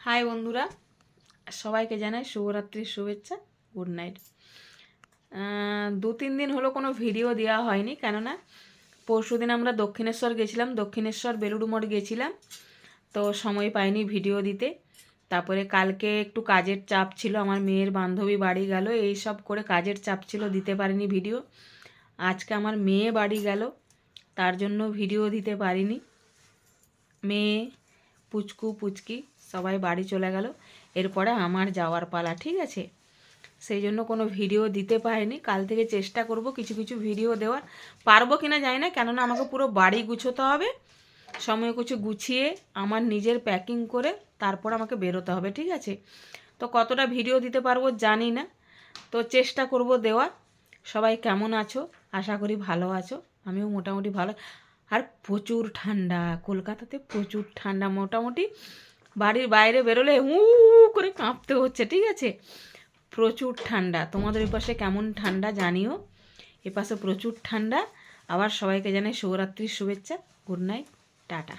High বন্ধুরা, সবাইকে জানাই শুভরাত্রির শুভেচ্ছা। Good night. 2-3 দিন হলো কোনো ভিডিও দেওয়া হয়নি, কেননা পরশুদিন আমরা দক্ষিণেশ্বর গেছিলাম, দক্ষিণেশ্বর বেলুড় মঠ গেছিলাম, তো সময় পাইনি ভিডিও দিতে। তারপরে কালকে একটু কাজের চাপ ছিল, আমার মেয়ের বান্ধবী বাড়ি গেল, এই সব করে কাজের চাপ ছিল, দিতে পারিনি ভিডিও। আজকে আমার মেয়ে বাড়ি গেল, তার জন্য ভিডিও দিতে পারিনি। মেয়ে, পুচকু পুচকি সবাই বাড়ি চলে গেল, এরপরে আমার যাওয়ার পালা, ঠিক আছে? সেই জন্য কোনো ভিডিও দিতে পারিনি। কাল থেকে চেষ্টা করব কিছু কিছু ভিডিও দেওয়ার, পারবো কিনা জানি না, কেননা আমাকে পুরো বাড়ি গুছোতে হবে, সময় কিছু গুছিয়ে আমার নিজের প্যাকিং করে তারপর আমাকে বেরোতে হবে, ঠিক আছে? তো কতটা ভিডিও দিতে পারবো জানি না, তো চেষ্টা করব দেওয়ার। সবাই কেমন আছো? আশা করি ভালো আছো, আমিও মোটামুটি ভালো। আর প্রচুর ঠান্ডা, কলকাতাতে প্রচুর ঠান্ডা, মোটামুটি বাড়ির বাইরে বেরোলে করে কাঁপতে হচ্ছে, ঠিক আছে? প্রচুর ঠান্ডা। তোমাদের ওই পাশে কেমন ঠান্ডা জানিও, এ পাশে প্রচুর ঠান্ডা। আবার সবাইকে জানাই শুভরাত্রির শুভেচ্ছা। Good night, tata.